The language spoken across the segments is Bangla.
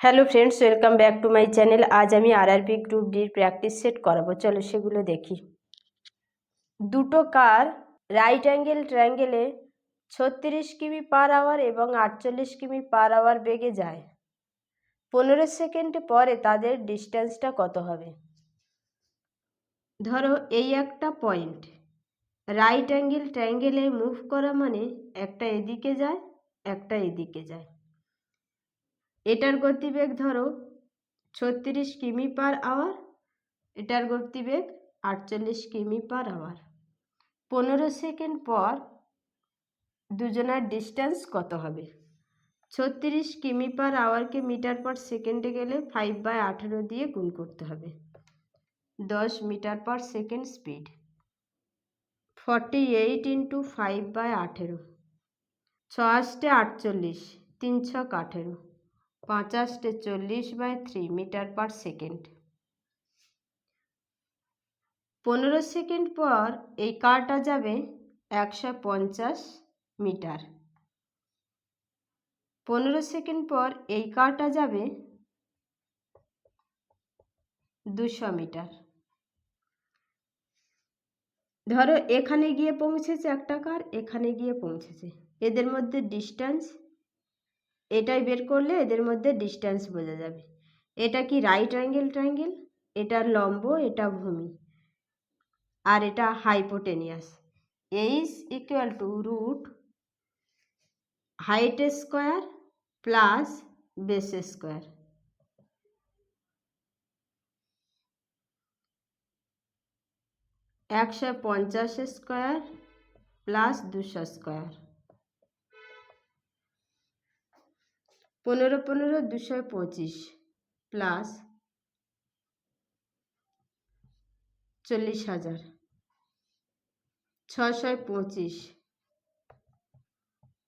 Hello friends, welcome back to my channel. আজ আমি আরআরবি গ্রুপ ডির প্র্যাকটিস সেট করাবো। চলো সেগুলো দেখি। দুটো কার রাইট অ্যাঙ্গেল ট্রায়াঙ্গেলে 36 কিমি পার আওয়ার এবং 48 কিমি পার আওয়ার বেগে যায়। 15 সেকেন্ড পরে তাদের ডিস্টেন্সটা কত হবে? ধরো এই একটা পয়েন্ট, রাইট অ্যাঙ্গেল ট্রায়াঙ্গেলে মুভ করা মানে একটা এদিকে যায়, একটা এদিকে যায়। এটার গতিবেগ ধরো 36 কিমি পার আওয়ার, এটার গতিবেগ 48 কিমি পার আওয়ার। 15 সেকেন্ড পর দুজনের ডিস্টেন্স কত হবে? 36 কিমি পার আওয়ারকে মিটার পার সেকেন্ডে গেলে 5/18 দিয়ে গুণ করতে হবে। 10 metre per second speed. 48 into 5/18, 6 48, 3 ছক 18, 5 40/3 মিটার পার সেকেন্ড। 15 সেকেন্ড পর এই কারটা যাবে 150 মিটার। 15 সেকেন্ড পর এই কারটা যাবে 200 মিটার। ধরো এখানে গিয়ে পৌঁছেছে একটা কার, এখানে গিয়ে পৌঁছেছে, এদের মধ্যে ডিস্টেন্স এটাই বের করলে এদের মধ্যে ডিস্টেন্স বোঝা যাবে। এটা কি রাইট অ্যাঙ্গেল ট্রায়াঙ্গেল, এটা লম্ব, এটা ভূমি, আর এটা hypotenuse. H equal to root height square plus base square. 150 square plus 200 square. 15 15 225 plus 40,000, 625,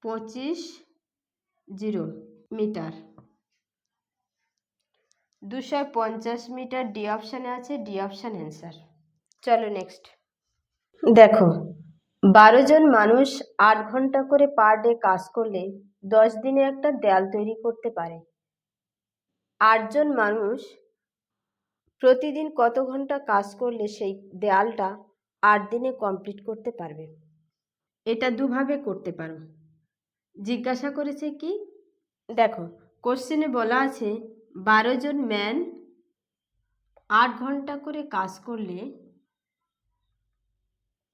25 metre. 250 metre D অপশানে আছে, ডি অপশান অ্যান্সার। চলো নেক্সট দেখো। 12 জন মানুষ 8 ঘন্টা করে পার ডে কাজ করলে 10 দিনে একটা দেয়াল তৈরি করতে পারে। 8 জন মানুষ প্রতিদিন কত ঘন্টা কাজ করলে সেই দেয়ালটা 8 দিনে কমপ্লিট করতে পারবে? এটা দুভাবে করতে পারো। জিজ্ঞাসা করেছে কি, দেখো কোশ্চেনে বলা আছে 12 জন ম্যান 8 ঘন্টা করে কাজ করলে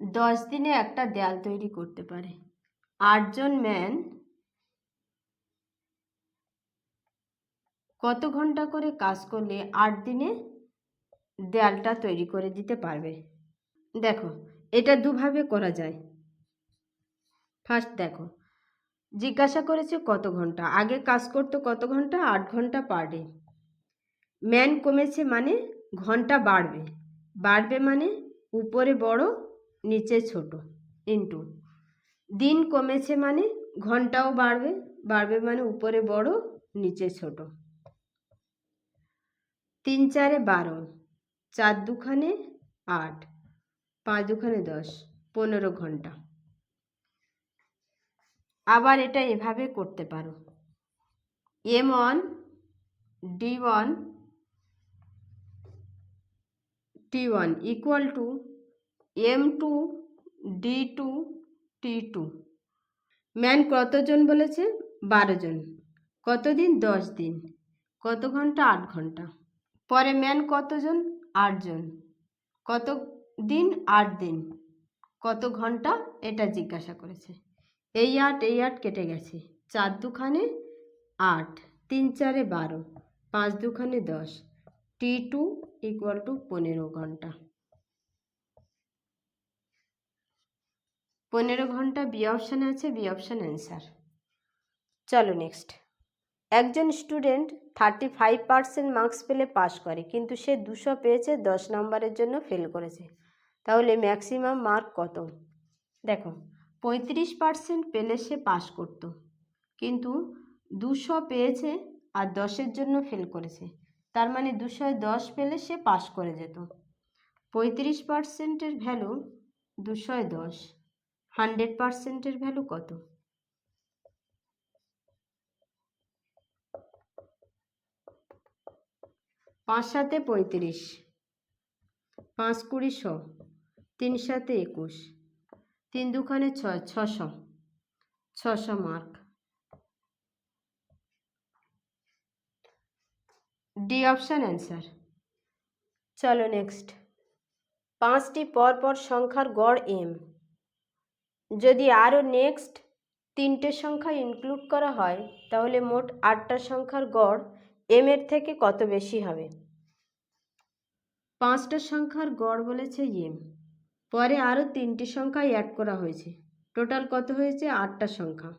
10 দিনে একটা দেয়াল তৈরি করতে পারে। 8 জন ম্যান কত ঘন্টা করে কাজ করলে 8 দিনে দেয়ালটা তৈরি করে দিতে পারবে? দেখো এটা দুভাবে করা যায়। ফার্স্ট দেখো, জিজ্ঞাসা করেছে কত ঘন্টা, আগে কাজ করতো কত ঘন্টা? 8 ঘন্টা পার ডে। ম্যান কমেছে মানে ঘন্টা বাড়বে, বাড়বে মানে উপরে বড় নিচে ছোট, ইন্টু দিন কমেছে মানে ঘন্টাও বাড়বে, বাড়বে মানে উপরে বড় নিচে ছোট। 3 4 12, 4 দুখানে 8, 5 দুখানে 10, 15 ঘন্টা। আবার এটা এভাবে করতে পারো, M1 D1 T1 equal to M2 D2 T2। Man কতজন বলেছে? 12 জন। কতদিন? 10 দিন। কত ঘন্টা? 8 ঘন্টা। পরে ম্যান কতজন? 8 জন। কত দিন? 8 দিন। কত ঘন্টা? এটা জিজ্ঞাসা করেছে। এই 8 কেটে গেছে, 4 দুখানে 8, 3 4 12, 5 দুখানে 10, T2 ইকুয়াল টু 15 ঘন্টা। 15 ঘন্টা বি অপশানে আছে, বি অপশান অ্যান্সার। চলো নেক্সট। একজন স্টুডেন্ট 35% মার্কস পেলে পাস করে, কিন্তু সে 200 পেয়েছে, 10 নম্বরের জন্য ফেল করেছে। তাহলে ম্যাক্সিমাম মার্ক কত? দেখো 35% পেলে সে পাস করত, কিন্তু 200 পেয়েছে আর 10-এর জন্য ফেল করেছে। তার মানে 200-এ 10 পেলে সে পাস করে যেত। 35%-এর ভ্যালু 200-এ 10, 100%-এর ভ্যালু কত? 5 সাতে 35, 5 20 100, 3 সাতে 21, 3 দুখানে 6, 600, 600 মার্ক। D option answer. চলো নেক্সট। 5টি পরপর সংখ্যার গড় এম। যদি আরও নেক্সট 3টে সংখ্যা ইনক্লুড করা হয় তাহলে মোট 8টা সংখ্যার গড় এম এর থেকে কত বেশি হবে? 5টা সংখ্যার গড় বলেছে এম, পরে আরও 3টি সংখ্যা অ্যাড করা হয়েছে, টোটাল কত হয়েছে? 8টা সংখ্যা।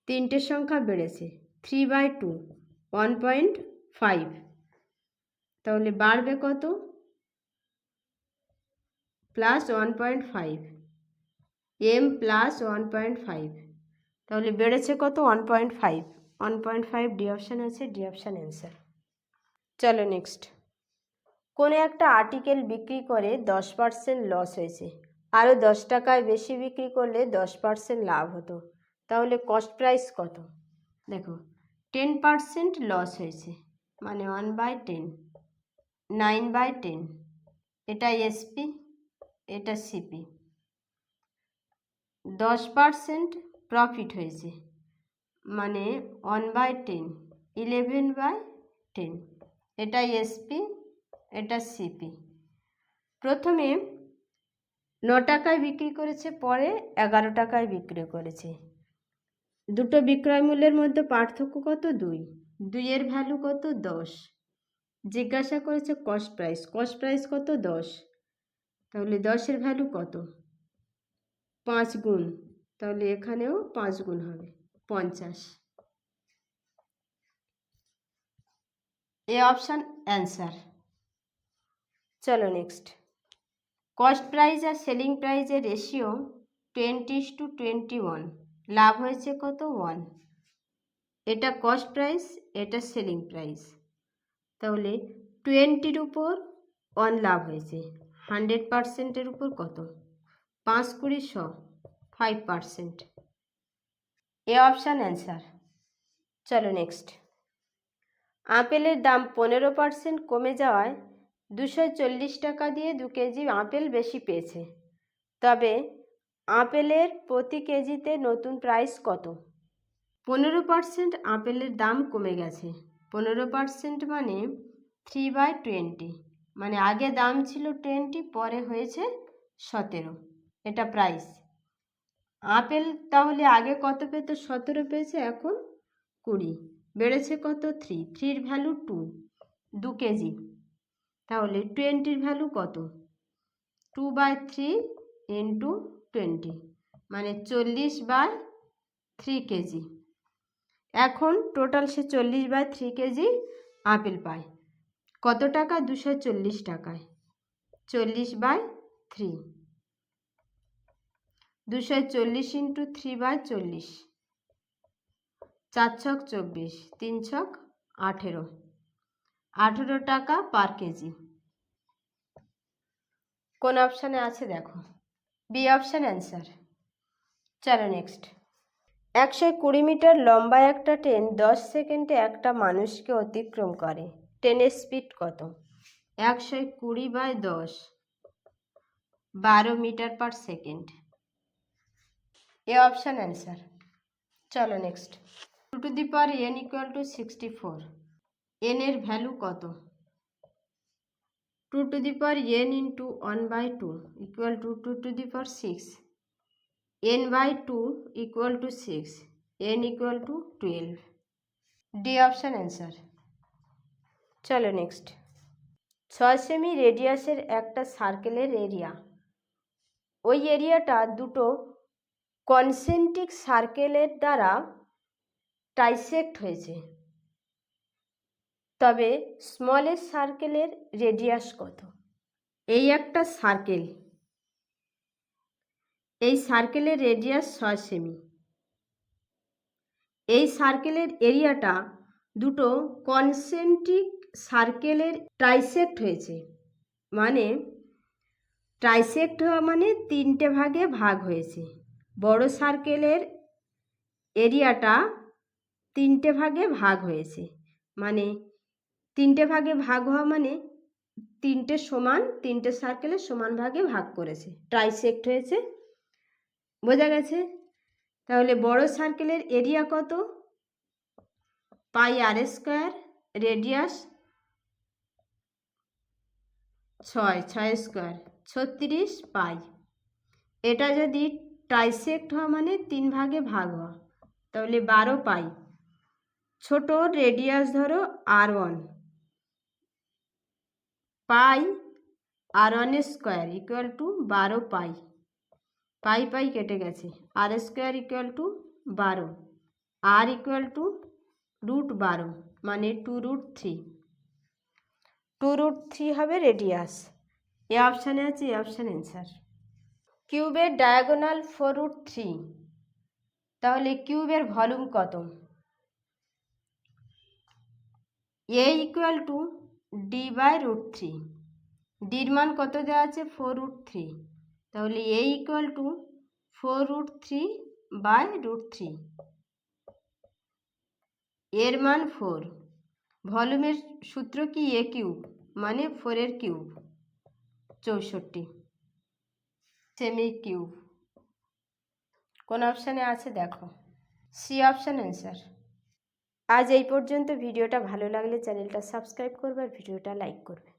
3টে সংখ্যা বেড়েছে, 3/2 1.5, তাহলে বাড়বে কত? প্লাস 1.5, এম প্লাস 1.5, তাহলে বেড়েছে কত? 1.5, 1.5 ডি অপশান আছে, ডি অপশান অ্যান্সার। চলো নেক্সট। কোনো একটা আর্টিকেল বিক্রি করে 10% লস হয়েছে, আরও 10 টাকায় বেশি বিক্রি করলে 10% লাভ হতো, তাহলে কস্ট প্রাইস কত? দেখো 10% লস হয়েছে মানে 1/10, 9/10, এটা এসপি, এটা সিপি। 10% প্রফিট হয়েছে মানে 1/10, 11/10, এটা এসপি, এটা সিপি। প্রথমে 9 টাকায় বিক্রি করেছে, পরে 11 টাকায় বিক্রি করেছে। দুটো বিক্রয় মূল্যের মধ্যে পার্থক্য কত? 2, 2-এর ভ্যালু কত? 10। জিজ্ঞাসা করেছে কস্ট প্রাইস, কস্ট প্রাইস কত? 10, তাহলে 10-এর ভ্যালু কত? 5 গুণ, তাহলে এখানেও 5 গুণ হবে, 50। এ অপশান অ্যান্সার। চলো নেক্সট। কস্ট প্রাইস আর সেলিং প্রাইসের রেশিও 20:21, লাভ হয়েছে কত? 1। এটা কস্ট প্রাইস, এটা সেলিং প্রাইস, তাহলে 20-র উপর 1 লাভ হয়েছে, 100%-এর উপর কত? 5 20 100, 5%। এ অপশান অ্যান্সার। চলো নেক্সট। আপেলের দাম 15% কমে যাওয়ায় 240 টাকা দিয়ে 2 কেজি আপেল বেশি পেয়েছে, তবে আপেলের প্রতি কেজিতে নতুন প্রাইস কত? 15% আপেলের দাম কমে গেছে, 15% মানে 3/20, মানে আগে দাম ছিল 20, পরে হয়েছে 17, এটা প্রাইস। আপেল তাহলে আগে কত পেত? 17 পেয়েছে, এখন 20, বেড়েছে কত? 3, 3-র ভ্যালু 2, 2 কেজি, তাহলে 20-র ভ্যালু কত? 2/3 ইন্টু 20, মানে 40/3 কেজি। এখন টোটাল সে 40/3 কেজি আপেল পায়, কত টাকা? 240 টাকায়। 40/3, 240 ইন্টু 3/40, 4 ছক 24, 3 ছক 18, 18 টাকা পার কেজি। কোন অপশানে আছে দেখো? B option answer. চলো নেক্সট। 120 মিটার লম্বা একটা ট্রেন 10 সেকেন্ডে একটা মানুষকে অতিক্রম করে, ট্রেনের স্পিড কত? 120/10, 12 metre per second. A option answer. চলো next. 2 to the power n = 64, n এর ভ্যালু কত? 2 to the power n into 1/2 equal to 2 to the power 6, n/2 equal to 6, n equal to 12। D option answer. চলো নেক্সট। 6 সেমি রেডিয়াসের একটা সার্কেলের এরিয়া, ওই এরিয়াটা দুটো কনসেন্ট্রিক সার্কেলের দ্বারা ট্রাইসেক্ট হয়েছে, তবে স্মলেস্ট সার্কেলের রেডিয়াস কত? এই একটা সার্কেল, এই সার্কেলের রেডিয়াস 6 সেমি, এই সার্কেলের এরিয়াটা দুটো কনসেন্ট্রিক সার্কেলের ট্রাইসেক্ট হয়েছে, মানে ট্রাইসেক্ট হওয়া মানে 3টে ভাগে ভাগ হয়েছে। বড় সার্কেলের এরিয়াটা 3টে ভাগে ভাগ হয়েছে, মানে তিনটে ভাগে ভাগ হওয়া মানে তিনটে সার্কেলে সমান ভাগে ভাগ করেছে, ট্রাইসেক্ট হয়েছে। বোঝা গেছে? তাহলে বড় সার্কেলের এরিয়া কত? পাই আর স্কোয়ার, রেডিয়াস 6 স্কোয়ার 36 পাই। এটা যদি ট্রাইসেক্ট হওয়া মানে 3 ভাগে ভাগ হওয়া, তাহলে 12 পাই। ছোট রেডিয়াস ধরো R1, pi R1 square equal to 12 pi. Pi pi কেটে গেছে, R square equal to 12, R equal to √12 মানে 2√3। 2√3 হবে রেডিয়াস। এ অপশানে আছে, এ অপশান অ্যান্সার। কিউবের ডায়াগোনাল 4√3, তাহলে কিউবের ভলিউম কত? A equal to D/√3। ডির মান কত দেওয়া আছে? 4√3, তাহলে এ ইকুয়াল টু 4√3/√3। এর মান 4। ভলিউমের সূত্র কি? এ কিউব মানে 4 কিউব 64 সেমি কিউব। কোন অপশানে আছে দেখো, সি অপশান অ্যান্সার। আজ এই পর্যন্ত। ভিডিওটা ভালো লাগলে চ্যানেলটা সাবস্ক্রাইব করবে আর ভিডিওটা লাইক করবে।